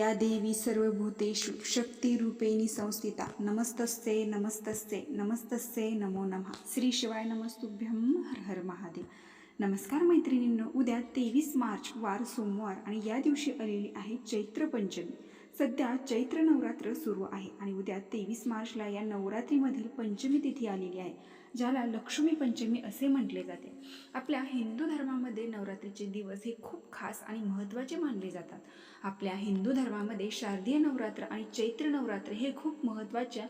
या देवी सर्वभूतेषु शक्तिरूपेणी संस्थिता नमस्तस्ते नमस्तस्ते नमस्तस्ते नमो नमः. श्री शिवाय नमस्तुभ्यं. हर हर महादेव. नमस्कार मैत्रिणींनो, उद्या 23 मार्च वार सोमवार आणि या दिवशी आलेली आहे चैत्र पंचमी. सध्या चैत्र नवरात्र सुरू आहे आणि उद्या 23 मार्चला या नवरात्रीमधील पंचमी तिथी आलेली आहे, ज्याला लक्ष्मी पंचमी असे म्हटले जाते. आपल्या हिंदू धर्मामध्ये नवरात्रीचे दिवस हे खूप खास आणि महत्त्वाचे मानले जातात. आपल्या हिंदू धर्मामध्ये शारदीय नवरात्र आणि चैत्र नवरात्र हे खूप महत्त्वाचे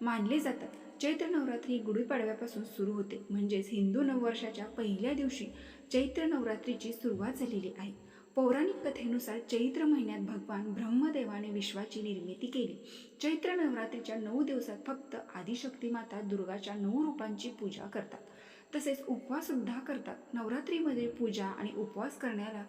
मानले जातात. चैत्र नवरात्री ही गुढीपाडव्यापासून सुरू होते, म्हणजेच हिंदू नववर्षाच्या पहिल्या दिवशी चैत्र नवरात्रीची सुरुवात झालेली आहे. पौराणिक कथेनुसार चैत्र महिन्यात भगवान ब्रह्मदेवाने विश्वाची निर्मिती केली. चैत्र नवरात्रीच्या 9 दिवसात फक्त आदिशक्ती माता दुर्गाच्या 9 रूपांची पूजा करतात, तसेच उपवास सुद्धा करतात. नवरात्रीमध्ये पूजा आणि उपवास करण्याला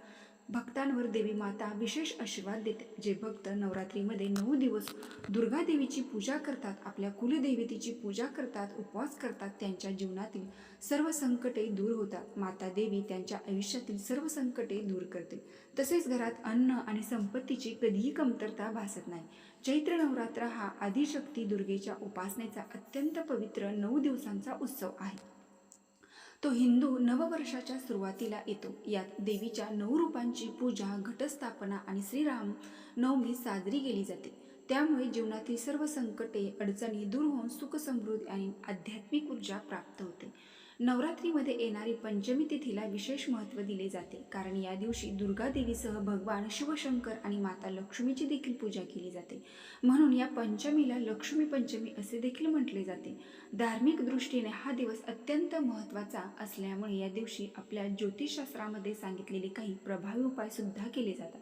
भक्तांवर देवी माता विशेष आशीर्वाद देते. जे भक्त नवरात्रीमध्ये 9 दिवस दुर्गा देवीची पूजा करतात, आपल्या कुलदेवतेची पूजा करतात, उपवास करतात, त्यांच्या जीवनातील सर्व संकटे दूर होतात. माता देवी त्यांच्या आयुष्यातील सर्व संकटे दूर करते. तसेच घरात अन्न आणि संपत्तीची कधीही कमतरता भासत नाही. चैत्र नवरात्र हा आदिशक्ती दुर्गेच्या उपासनेचा अत्यंत पवित्र 9 दिवसांचा उत्सव आहे. तो हिंदू नववर्षाच्या सुरुवातीला येतो. यात देवीच्या 9 रूपांची पूजा, घटस्थापना आणि श्रीराम नवमी साजरी केली जाते. त्यामुळे जीवनातील सर्व संकटे, अडचणी दूर होऊन सुख, समृद्धी आणि आध्यात्मिक ऊर्जा प्राप्त होते. नवरात्रीमध्ये येणारी पंचमी तिथीला विशेष महत्त्व दिले जाते, कारण या दिवशी दुर्गा देवीसह भगवान शिवशंकर आणि माता लक्ष्मीची देखील पूजा केली जाते. म्हणून या पंचमीला लक्ष्मी पंचमी असे देखील म्हटले जाते. धार्मिक दृष्टीने हा दिवस अत्यंत महत्त्वाचा असल्यामुळे या दिवशी आपल्या ज्योतिषशास्त्रामध्ये सांगितलेले काही प्रभावी उपाय सुद्धा केले जातात.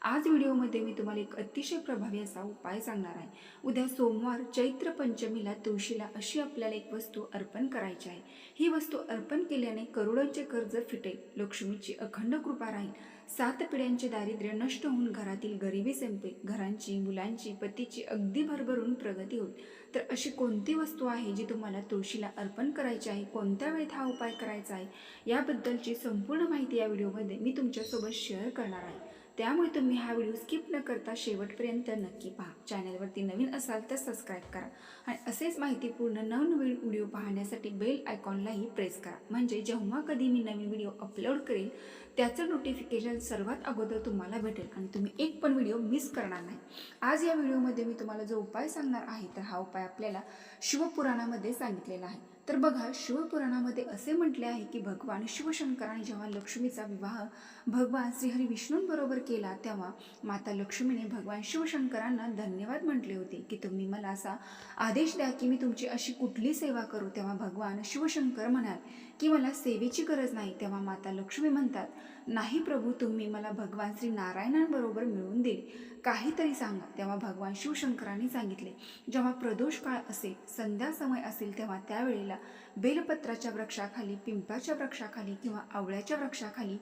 आज व्हिडिओमध्ये मी तुम्हाला एक अतिशय प्रभावी असा उपाय सांगणार आहे. उद्या सोमवार चैत्र पंचमीला तुळशीला अशी आपल्याला एक वस्तू अर्पण करायची आहे. ही वस्तू अर्पण केल्याने करोडोंचे कर्ज फिटेल, लक्ष्मीची अखंड कृपा राहील, 7 पिढ्यांचे दारिद्र्य नष्ट होऊन घरातील गरिबी संपेल, घरांची, मुलांची, पतीची अगदी भरभरून प्रगती होईल. तर अशी कोणती वस्तू आहे जी तुम्हाला तुळशीला अर्पण करायची आहे, कोणत्या वेळेत हा उपाय करायचा आहे, याबद्दलची संपूर्ण माहिती या व्हिडिओमध्ये मी तुमच्यासोबत शेअर करणार आहे. त्यामुळे तुम्ही हा व्हिडिओ स्किप न करता शेवटपर्यंत नक्की पहा. चॅनलवरती नवीन असाल तर सबस्क्राईब करा आणि असेच माहितीपूर्ण नवनवीन व्हिडिओ पाहण्यासाठी बेल आयकॉनलाही प्रेस करा, म्हणजे जेव्हा कधी मी नवीन व्हिडिओ अपलोड करेल त्याचं नोटिफिकेशन सर्वात अगोदर तुम्हाला भेटेल आणि तुम्ही एक पण व्हिडिओ मिस करणार नाही. आज या व्हिडिओमध्ये मी तुम्हाला जो उपाय सांगणार आहे, तर हा उपाय आपल्याला शिवपुराणामध्ये सांगितलेला आहे. तर बघा, शिवपुराणामध्ये असे म्हटले आहे की भगवान शिवशंकराने जेव्हा लक्ष्मीचा विवाह भगवान श्रीहरी विष्णूंबरोबर केला, तेव्हा माता लक्ष्मीने भगवान शिवशंकरांना धन्यवाद म्हटले होते की तुम्ही मला असा आदेश द्या की मी तुमची अशी कुठली सेवा करू. तेव्हा भगवान शिवशंकर म्हणाल की मला सेवेची गरज नाही. तेव्हा माता लक्ष्मी म्हणतात, नाही प्रभू, तुम्ही मला भगवान श्री नारायणांबरोबर मिळवून दिले, काहीतरी सांगा. तेव्हा भगवान शिवशंकरांनी सांगितले, जेव्हा प्रदोष काळ असेल, संध्या समय असेल, तेव्हा त्यावेळेला बेलपत्राच्या वृक्षाखाली, पिंपळाच्या वृक्षाखाली किंवा आवळ्याच्या वृक्षाखाली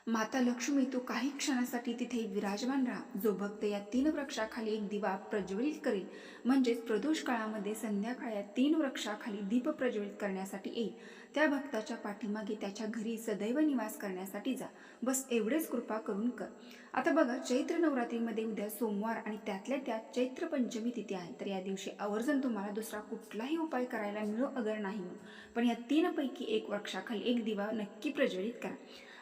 माता लक्ष्मी तू काही क्षणासाठी तिथे विराजमान राहा. जो भक्त या 3 वृक्षाखाली एक दिवा प्रज्वलित करेल, म्हणजेच प्रदोष काळामध्ये संध्याकाळी 3 वृक्षाखाली दीप प्रज्वलित करण्यासाठी येईल, त्या भक्ताच्या पाठीमागे त्याच्या घरी सदैव निवास करण्यासाठी जा. बस एवढेच कृपा करून कर. आता बघा, चैत्र नवरात्रीमध्ये उद्या सोमवार आणि त्यातल्या त्यात चैत्र पंचमी तिथी आहे. तर या दिवशी आवर्जून तुम्हाला दुसरा कुठलाही उपाय करायला मिळो अगर नाही, पण या 3 पैकी एक वृक्षाखाली एक दिवा नक्की प्रज्वलित करा.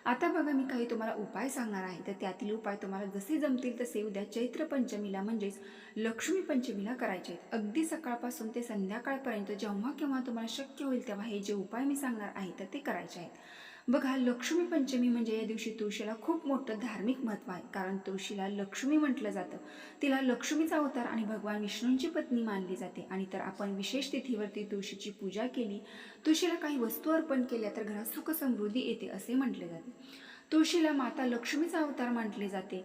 आता बघा, मी काही तुम्हाला उपाय सांगणार आहे, तर त्यातील उपाय तुम्हाला जसे जमतील तसे उद्या चैत्र पंचमीला म्हणजेच लक्ष्मी पंचमीला करायचे आहेत. अगदी सकाळपासून ते संध्याकाळपर्यंत जेव्हा केव्हा तुम्हाला शक्य होईल तेव्हा हे जे उपाय मी सांगणार आहे तर ते करायचे आहेत. बघा, लक्ष्मी पंचमी म्हणजे या दिवशी तुळशीला खूप मोठं धार्मिक महत्त्व आहे, कारण तुळशीला लक्ष्मी म्हटलं जातं. तिला लक्ष्मीचा अवतार आणि भगवान विष्णूंची पत्नी मानली जाते. आणि तर आपण विशेष तिथीवरती तुळशीची पूजा केली, तुळशीला काही वस्तू अर्पण केल्या तर घरात सुख समृद्धी येते असे म्हटले जाते. तुळशीला माता लक्ष्मीचा अवतार म्हटले जाते.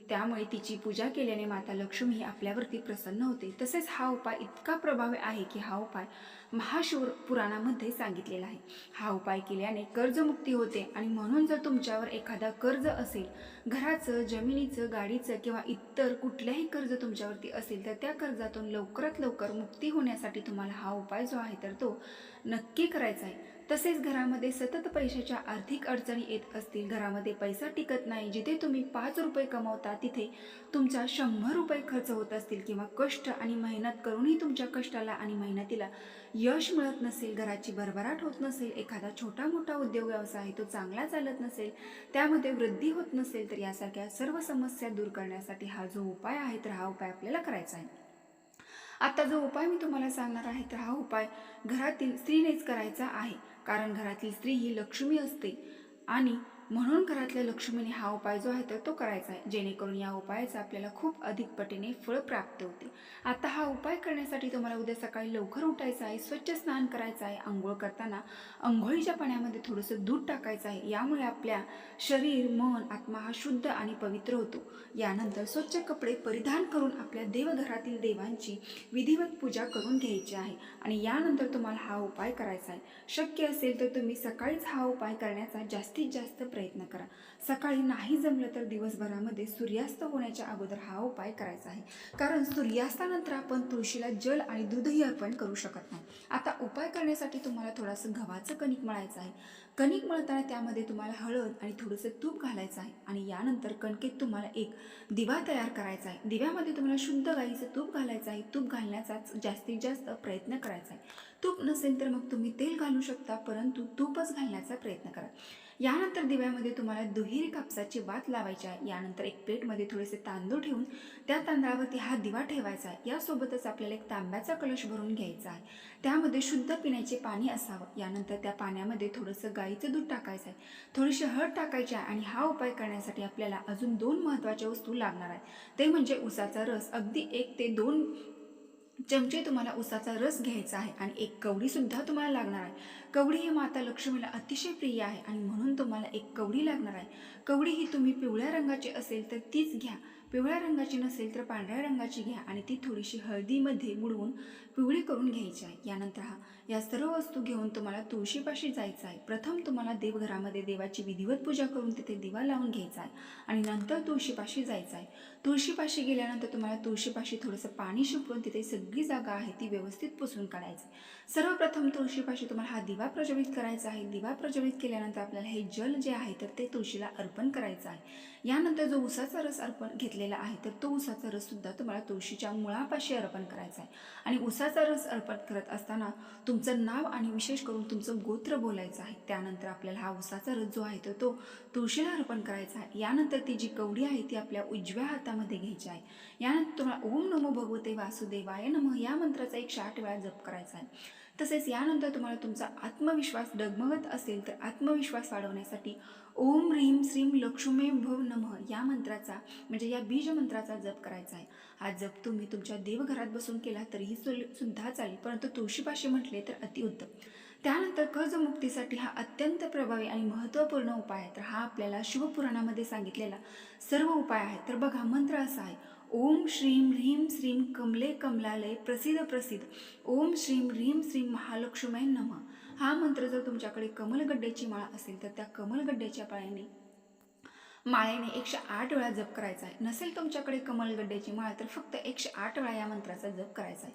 त्यामुळे तिची पूजा केल्याने माता लक्ष्मी आपल्यावरती प्रसन्न होते. तसेच हा उपाय इतका प्रभावी आहे की हा उपाय महाशिवपुराणामध्ये सांगितलेला आहे. हा उपाय केल्याने कर्जमुक्ती होते आणि म्हणून जर तुमच्यावर एखादा कर्ज असेल, घराचं, जमिनीचं, गाडीचं किंवा इतर कुठल्याही कर्ज तुमच्यावरती असेल, तर त्या कर्जातून लवकरात लवकर मुक्ती होण्यासाठी तुम्हाला हा उपाय जो आहे तर तो नक्की करायचा आहे. तसेच घरामध्ये सतत पैशाच्या आर्थिक अडचणी येत असतील, घरामध्ये पैसा टिकत नाही, जिथे तुम्ही 5 रुपये कमवता तिथे तुमचा 100 रुपये खर्च होत असतील किंवा कष्ट आणि मेहनत करूनही तुमच्या कष्टाला आणि मेहनतीला यश मिळत नसेल, घराची भरभराट होत नसेल, एखादा छोटा मोठा उद्योग व्यवसाय आहे तो चांगला चालत नसेल, त्यामध्ये वृद्धी होत नसेल, तर यासारख्या सर्व समस्या दूर करण्यासाठी हा जो उपाय आहे तर हा उपाय आपल्याला करायचा आहे. आता जो उपाय मी तुम्हाला सांगणार आहे तर हा उपाय घरातील स्त्रीनेच करायचा आहे, कारण घरातील स्त्री ही लक्ष्मी असते आणि म्हणून घरातल्या लक्ष्मीने हा उपाय जो आहे तर तो करायचा आहे, जेणेकरून या उपायाचा आपल्याला खूप अधिक पटीने फळ प्राप्त होते. आता हा उपाय करण्यासाठी तुम्हाला उद्या सकाळी लवकर उठायचं आहे, स्वच्छ स्नान करायचं आहे, आंघोळ करताना आंघोळीच्या पाण्यामध्ये थोडंसं दूध टाकायचं आहे. यामुळे आपल्या शरीर, मन, आत्मा हा शुद्ध आणि पवित्र होतो. यानंतर स्वच्छ कपडे परिधान करून आपल्या देवघरातील देवांची विधिवत पूजा करून घ्यायची आहे आणि यानंतर तुम्हाला हा उपाय करायचा आहे. शक्य असेल तर तुम्ही सकाळीच हा उपाय करण्याचा जास्तीत जास्त प्रयत्न करा. सकाळी नाही जमलं तर दिवसभरामध्ये सूर्यास्त होण्याच्या अगोदर हा उपाय करायचा आहे, कारण सूर्यास्तानंतर आपण तुळशीला जल आणि दूधही अर्पण करू शकत नाही. आता उपाय करण्यासाठी तुम्हाला थोडंसं गव्हाचं कणिक मळायचं आहे. कणिक मळताना त्यामध्ये तुम्हाला हळद आणि थोडंसं तूप घालायचं आहे आणि यानंतर कणकेत तुम्हाला एक दिवा तयार करायचा आहे. दिव्यामध्ये तुम्हाला शुद्ध गाईचं तूप घालायचं आहे. तूप घालण्याचा जास्तीत जास्त प्रयत्न करायचा आहे. तूप नसेल तर मग तुम्ही तेल घालू शकता, परंतु तूपच घालण्याचा प्रयत्न करा. यानंतर दिव्यामध्ये तुम्हाला दुहेरी कापसाची वात लावायची आहे. यानंतर एक प्लेटमध्ये थोडेसे तांदूळ ठेवून त्या तांदळावरती हा दिवा ठेवायचा आहे. यासोबतच आपल्याला एक तांब्याचा कलश भरून घ्यायचा आहे. त्यामध्ये शुद्ध पिण्याचे पाणी असावं. यानंतर त्या पाण्यामध्ये थोडंसं गाईचं दूध टाकायचं आहे, थोडीशी हळद टाकायची आहे आणि हा उपाय करण्यासाठी आपल्याला अजून 2 महत्त्वाच्या वस्तू लागणार आहेत. ते म्हणजे उसाचा रस. अगदी 1 ते 2 चमचे तुम्हाला उसाचा रस घ्यायचा आहे आणि एक कवडी सुद्धा तुम्हाला लागणार आहे. कवडी ही माता लक्ष्मीला अतिशय प्रिय आहे आणि म्हणून तुम्हाला एक कवडी लागणार आहे. कवडी ही तुम्ही पिवळ्या रंगाची असेल तर तीच घ्या, पिवळ्या रंगाची नसेल तर पांढऱ्या रंगाची घ्या आणि ती थोडीशी हळदीमध्ये बुडवून पिवळी करून घ्यायची आहे. यानंतर या सर्व वस्तू घेऊन तुम्हाला तुळशीपाशी जायचं आहे. प्रथम तुम्हाला देवघरामध्ये देवाची विधिवत पूजा करून तिथे दिवा लावून घ्यायचा आहे आणि नंतर तुळशीपाशी जायचं आहे. तुळशीपाशी गेल्यानंतर तुम्हाला तुळशीपाशी थोडंसं पाणी शिंपडून तिथे सगळी जागा आहे ती व्यवस्थित पुसून काढायची. सर्वप्रथम तुळशीपाशी तुम्हाला हा दिवा प्रज्वलित करायचा आहे. दिवा प्रज्वलित केल्यानंतर आपल्याला हे जल जे आहे तर ते तुळशीला अर्पण करायचं आहे. यानंतर जो उसाचा रस अर्पण घेतलेला आहे तर तो उसाचा रस सुद्धा तुम्हाला तुळशीच्या मुळापाशी अर्पण करायचा आहे आणि उसाचा रस अर्पण करत असताना तुमचं नाव आणि विशेष करून तुमचं गोत्र बोलायचं आहे. त्यानंतर आपल्याला हा उसाचा रस जो आहे तर तो तुळशीला अर्पण करायचा आहे. यानंतर ती जी कवडी आहे ती आपल्या उजव्या हातामध्ये घ्यायची आहे. यानंतर तुम्हाला ओम नमो भगवते वासुदेवाय नमः या मंत्राचा 108 वेळा जप करायचा आहे. तसेच यानंतर तुम्हाला तुमचा आत्मविश्वास डगमगत असेल तर आत्मविश्वास वाढवण्यासाठी ओम ह्रीम श्रीम लक्ष्मी भव नमः या मंत्राचा म्हणजे या बीज मंत्राचा जप करायचा आहे. हा जप तुम्ही तुमच्या देवघरात बसून केला तरीही सुद्धा चालेल, परंतु तुळशीपाशी म्हटले तर अतिउत्तम. त्यानंतर कर्जमुक्तीसाठी हा अत्यंत प्रभावी आणि महत्त्वपूर्ण उपाय आहे. तर हा आपल्याला शिवपुराणामध्ये सांगितलेला सर्व उपाय आहे. तर बघा, मंत्र असा आहे, ओम श्रीम ह्रीम श्रीम कमले कमलालय प्रसिद्ध प्रसिद्ध ओम श्रीम ह्रीम श्रीम महालक्ष्मी नमः. हा मंत्र जर तुमच्याकडे कमलगड्ड्याची माळ असेल तर त्या कमलगड्ड्याच्या माळेने 108 वेळा जप करायचा आहे. नसेल तुमच्याकडे कमलगड्ड्याची माळ तर फक्त 108 वेळा या मंत्राचा जप करायचा आहे.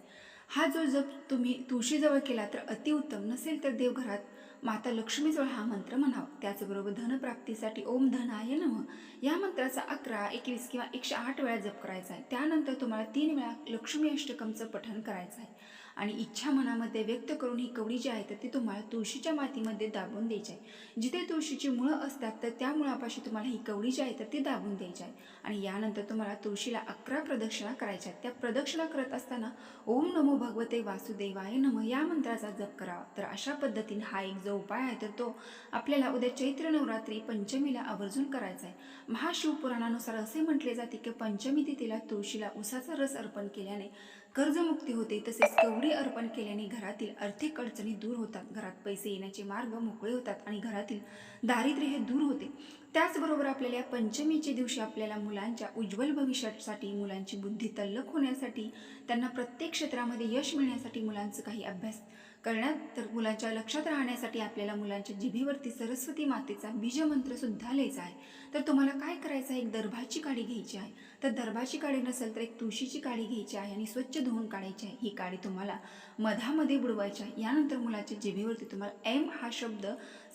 हा जो जप तुम्ही तुळशीजवळ केला तर अतिउत्तम, नसेल तर देवघरात माता लक्ष्मीजवळ हा मंत्र म्हणावा. त्याचबरोबर धनप्राप्तीसाठी ओम धनाय नमः या मंत्राचा 11, 21 किंवा 108 वेळा जप करायचा आहे. त्यानंतर तुम्हाला 3 वेळा लक्ष्मी अष्टकमचं पठण करायचं आहे आणि इच्छा मनामध्ये व्यक्त करून ही कवडी जी आहे तर ती तुम्हाला तुळशीच्या मातीमध्ये दाबून द्यायची आहे. जिथे तुळशीची मुळं असतात तर त्या मुळापाशी तुम्हाला ही कवडी जी आहे तर ती दाबून द्यायची आहे आणि यानंतर तुम्हाला तुळशीला 11 प्रदक्षिणा करायच्या आहेत. त्या प्रदक्षिणा करत असताना ओम नमो भगवते वासुदेवाय नमः या मंत्राचा जप करावा. तर अशा पद्धतीने हा एक जो उपाय आहे तर तो आपल्याला उद्या चैत्र नवरात्री पंचमीला आवर्जून करायचा आहे. महाशिवपुराणानुसार असे म्हटले जाते की पंचमी तिथीला तुळशीला उसाचा रस अर्पण केल्याने कर्जमुक्ती होते. तसेच कवडी अर्पण केल्याने घरातील आर्थिक अडचणी दूर होतात, घरात पैसे येण्याचे मार्ग मोकळे होतात आणि घरातील दारिद्र्य हे दूर होते. त्याचबरोबर आपल्याला या पंचमीच्या दिवशी आपल्याला मुलांच्या उज्ज्वल भविष्यासाठी, मुलांची बुद्धी तल्लख होण्यासाठी, त्यांना प्रत्येक क्षेत्रामध्ये यश मिळण्यासाठी, मुलांचं काही अभ्यास करण्यात तर मुलांच्या लक्षात राहण्यासाठी आपल्याला मुलांच्या जिभेवरती सरस्वती मातेचा बीजमंत्र सुद्धा लिहायचा आहे. तर तुम्हाला काय करायचं आहे, एक दर्भाची काडी घ्यायची आहे. तर दर्भाची काडी नसेल तर एक तुळशीची काडी घ्यायची आहे आणि स्वच्छ धुवून काढायची आहे. ही काडी तुम्हाला मधामध्ये बुडवायची आहे. यानंतर मुलाच्या जिभेवरती तुम्हाला एम हा शब्द,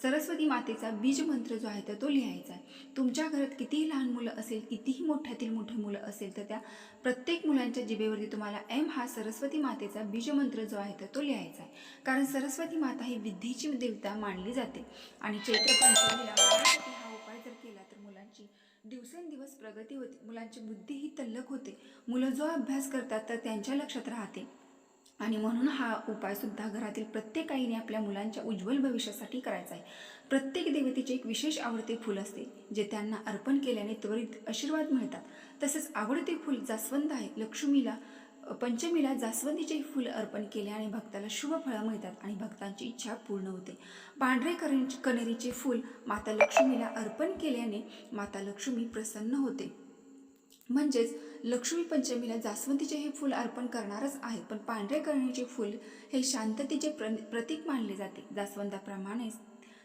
सरस्वती मातेचा बीज मंत्र जो आहे तर तो लिहायचा आहे. तुमच्या घरात कितीही लहान मुलं असेल, कितीही मोठ्यातील मोठे मुलं असेल, तर त्या प्रत्येक मुलांच्या जिभेवरती तुम्हाला एम हा सरस्वती मातेचा बीजमंत्र जो आहे तर तो लिहायचा आहे. कारण सरस्वती माता ही विद्येची देवता मानली जाते आणि चैत्र पंचमीला बाळासाठी हा उपाय जर केला तर मुलांची दिवसेंदिवस प्रगती होते, मुलांची बुद्धी ही तल्लख होते, मुलं जो अभ्यास करतात तर त्यांच्या लक्षात राहते. आणि म्हणून हा उपायसुद्धा घरातील प्रत्येक आईने आपल्या मुलांच्या उज्ज्वल भविष्यासाठी करायचा आहे. प्रत्येक देवतेचे एक विशेष आवडते फूल असते, जे त्यांना अर्पण केल्याने त्वरित आशीर्वाद मिळतात. तसेच आवडते फूल जास्वंद आहे. लक्ष्मीला पंचमीला जास्वंदीचे फूल अर्पण केल्याने भक्ताला शुभ फळं मिळतात आणि भक्तांची इच्छा पूर्ण होते. पांढरे कण्हेरीचे फूल माता लक्ष्मीला अर्पण केल्याने माता लक्ष्मी प्रसन्न होते. म्हणजेच लक्ष्मी पंचमीला जास्वंदीचे हे फूल अर्पण करणारच आहे, पण पांढरे कण्हेरीचे फूल हे शांततेचे प्रतीक मानले जाते. जास्वंदाप्रमाणेच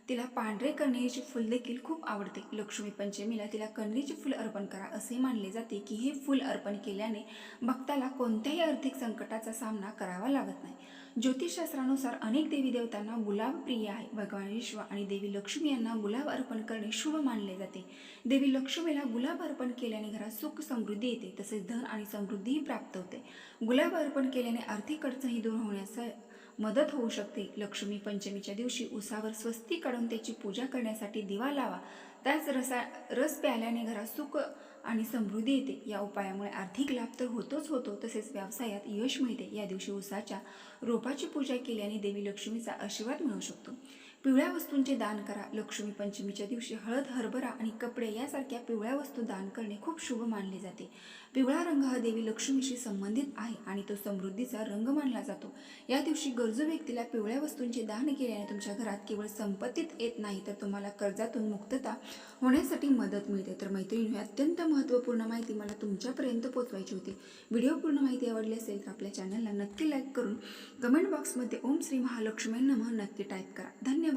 तिला पांढरे कण्हेरीचे फूल देखील खूप आवडते. लक्ष्मी पंचमीला तिला कण्हेरीचे फूल अर्पण करा असे मानले जाते की हे फूल अर्पण केल्याने भक्ताला कोणत्याही आर्थिक संकटाचा सामना करावा लागत नाही. ज्योतिषशास्त्रानुसार अनेक देवी देवतांना गुलाब प्रिय आहे. भगवान विष्णू आणि देवी लक्ष्मी यांना गुलाब अर्पण करणे शुभ मानले जाते. देवी लक्ष्मीला गुलाब अर्पण केल्याने घरात सुख समृद्धी येते, तसेच धन आणि समृद्धीही प्राप्त होते. गुलाब अर्पण केल्याने आर्थिक अडचणी दूर होण्यास मदत होऊ शकते. लक्ष्मी पंचमीच्या दिवशी उसावर स्वस्ती काढून त्याची पूजा करण्यासाठी दिवा लावा. त्याच रस प्यायल्याने घरात सुख आणि समृद्धी येते. या उपायामुळे आर्थिक लाभ तर होतोच होतो, तसेच व्यवसायात यश मिळते. या दिवशी उसाच्या रोपाची पूजा केल्याने देवी लक्ष्मीचा आशीर्वाद मिळू शकतो. पिवळ्या वस्तूंचे दान करा. लक्ष्मी पंचमीच्या दिवशी हळद, हरभरा आणि कपडे यासारख्या पिवळ्या वस्तू दान करणे खूप शुभ मानले जाते. पिवळा रंग हा देवी लक्ष्मीशी संबंधित आहे आणि तो समृद्धीचा रंग मानला जातो. या दिवशी गरजू व्यक्तीला पिवळ्या वस्तूंचे दान केल्याने तुमच्या घरात केवळ संपत्तीत येत नाही, तर तुम्हाला कर्जातून मुक्तता होण्यासाठी मदत मिळते. तर मैत्रिणी, अत्यंत महत्त्वपूर्ण माहिती मला तुमच्यापर्यंत पोहोचवायची होती. व्हिडिओ पूर्ण माहिती आवडली असेल तर आपल्या चॅनलला नक्की लाईक करून कमेंट बॉक्समध्ये ओम श्री महालक्ष्मी नमः नक्की टाईप करा. धन्यवाद.